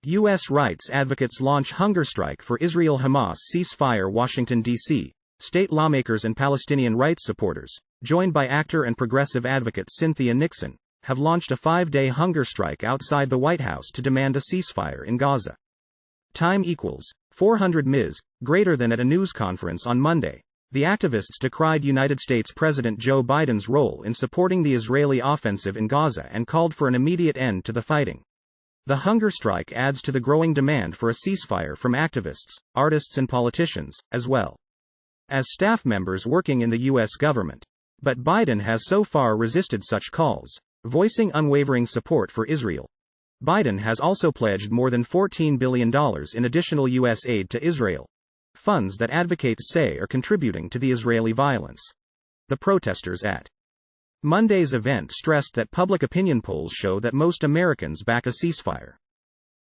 U.S. rights advocates launch hunger strike for Israel-Hamas ceasefire. Washington, D.C. State lawmakers and Palestinian rights supporters, joined by actor and progressive advocate Cynthia Nixon, have launched a 5-day hunger strike outside the White House to demand a ceasefire in Gaza. Time equals 400 ms. Greater than. At a news conference on Monday, the activists decried United States President Joe Biden's role in supporting the Israeli offensive in Gaza and called for an immediate end to the fighting. The hunger strike adds to the growing demand for a ceasefire from activists, artists and politicians, as well as staff members working in the U.S. government. But Biden has so far resisted such calls, voicing unwavering support for Israel. Biden has also pledged more than $14 billion in additional U.S. aid to Israel, funds that advocates say are contributing to the Israeli violence. The protesters at Monday's event stressed that public opinion polls show that most Americans back a ceasefire.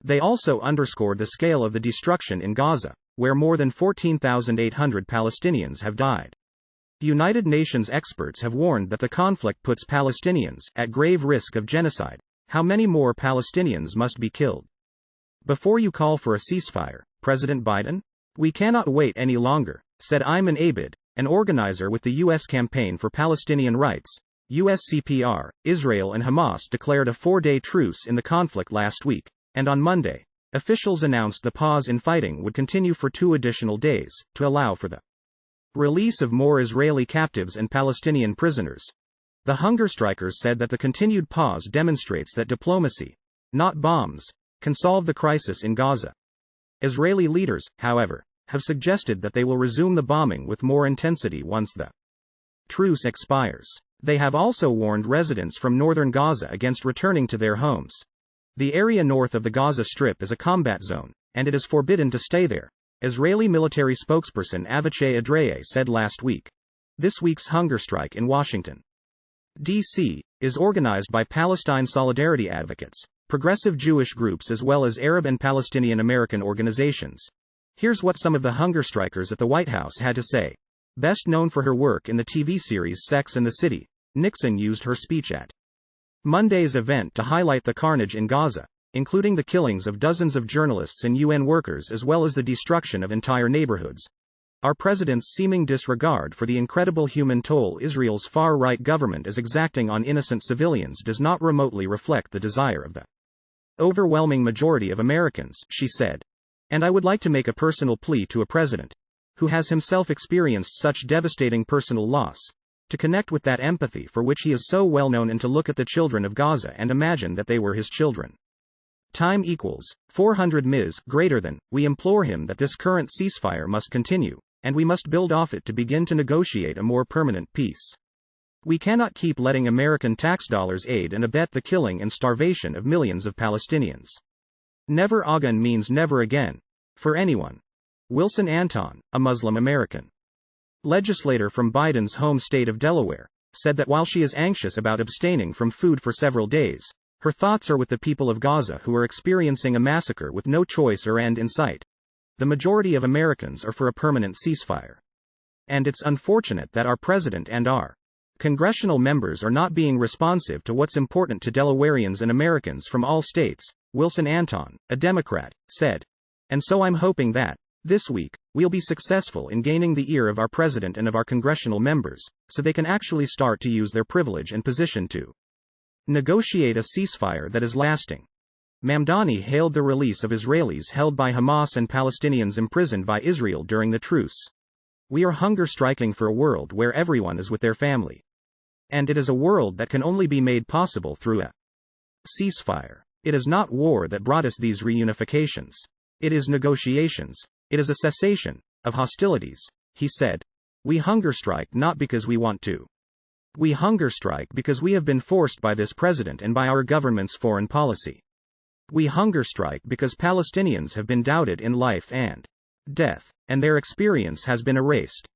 They also underscored the scale of the destruction in Gaza, where more than 14,800 Palestinians have died. United Nations experts have warned that the conflict puts Palestinians at grave risk of genocide. How many more Palestinians must be killed before you call for a ceasefire, President Biden? We cannot wait any longer, said Ayman Abid, an organizer with the U.S. Campaign for Palestinian Rights, USCPR. Israel and Hamas declared a 4-day truce in the conflict last week, and on Monday, officials announced the pause in fighting would continue for 2 additional days, to allow for the release of more Israeli captives and Palestinian prisoners. The hunger strikers said that the continued pause demonstrates that diplomacy, not bombs, can solve the crisis in Gaza. Israeli leaders, however, have suggested that they will resume the bombing with more intensity once the truce expires. They have also warned residents from northern Gaza against returning to their homes. The area north of the Gaza Strip is a combat zone, and it is forbidden to stay there, Israeli military spokesperson Avichai Adraye said last week. This week's hunger strike in Washington, D.C., is organized by Palestine solidarity advocates, progressive Jewish groups as well as Arab and Palestinian American organizations. Here's what some of the hunger strikers at the White House had to say. Best known for her work in the TV series Sex and the City, Nixon used her speech at Monday's event to highlight the carnage in Gaza, including the killings of dozens of journalists and UN workers as well as the destruction of entire neighborhoods. Our president's seeming disregard for the incredible human toll Israel's far-right government is exacting on innocent civilians does not remotely reflect the desire of the overwhelming majority of Americans, she said. And I would like to make a personal plea to a president who has himself experienced such devastating personal loss, to connect with that empathy for which he is so well known and to look at the children of Gaza and imagine that they were his children. Time equals 400 ms. Greater than. We implore him that this current ceasefire must continue, and we must build off it to begin to negotiate a more permanent peace. We cannot keep letting American tax dollars aid and abet the killing and starvation of millions of Palestinians. Never again means never again, for anyone. Wilson Anton, a Muslim American legislator from Biden's home state of Delaware, said that while she is anxious about abstaining from food for several days, her thoughts are with the people of Gaza who are experiencing a massacre with no choice or end in sight. The majority of Americans are for a permanent ceasefire. And it's unfortunate that our president and our congressional members are not being responsive to what's important to Delawareans and Americans from all states, Wilson Anton, a Democrat, said. And so I'm hoping that, this week, we'll be successful in gaining the ear of our president and of our congressional members, so they can actually start to use their privilege and position to negotiate a ceasefire that is lasting. Mamdani hailed the release of Israelis held by Hamas and Palestinians imprisoned by Israel during the truce. We are hunger striking for a world where everyone is with their family. And it is a world that can only be made possible through a ceasefire. It is not war that brought us these reunifications. It is negotiations. It is a cessation of hostilities, he said. We hunger strike not because we want to. We hunger strike because we have been forced by this president and by our government's foreign policy. We hunger strike because Palestinians have been doubted in life and death, and their experience has been erased.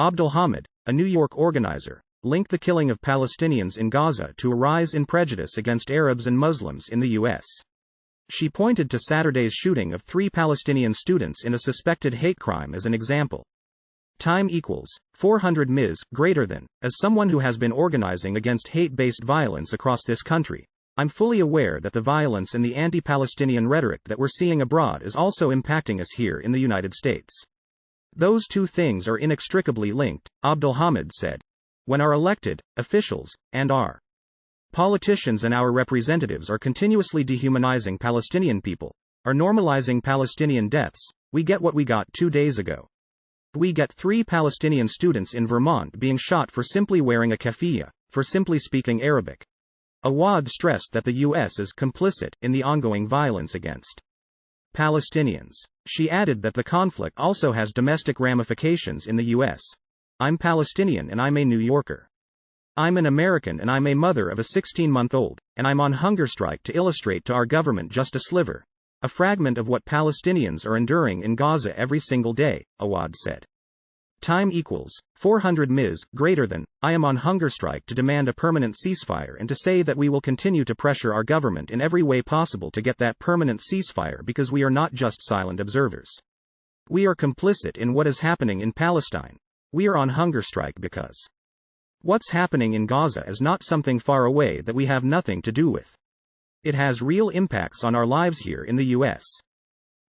Abdul Hamid, a New York organizer, linked the killing of Palestinians in Gaza to a rise in prejudice against Arabs and Muslims in the U.S. She pointed to Saturday's shooting of 3 Palestinian students in a suspected hate crime as an example. Time equals 400 ms. Greater than. As someone who has been organizing against hate-based violence across this country, I'm fully aware that the violence and the anti-Palestinian rhetoric that we're seeing abroad is also impacting us here in the United States. Those two things are inextricably linked, Abdulhamid said. When our elected officials and our politicians and our representatives are continuously dehumanizing Palestinian people, are normalizing Palestinian deaths, we get what we got 2 days ago. We get 3 Palestinian students in Vermont being shot for simply wearing a keffiyeh, for simply speaking Arabic. Awad stressed that the U.S. is complicit in the ongoing violence against Palestinians. She added that the conflict also has domestic ramifications in the U.S. I'm Palestinian and I'm a New Yorker. I'm an American and I'm a mother of a 16-month-old, and I'm on hunger strike to illustrate to our government just a sliver, a fragment of what Palestinians are enduring in Gaza every single day, Awad said. Time equals 400 ms greater than, I am on hunger strike to demand a permanent ceasefire and to say that we will continue to pressure our government in every way possible to get that permanent ceasefire because we are not just silent observers. We are complicit in what is happening in Palestine. We are on hunger strike because what's happening in Gaza is not something far away that we have nothing to do with. It has real impacts on our lives here in the U.S.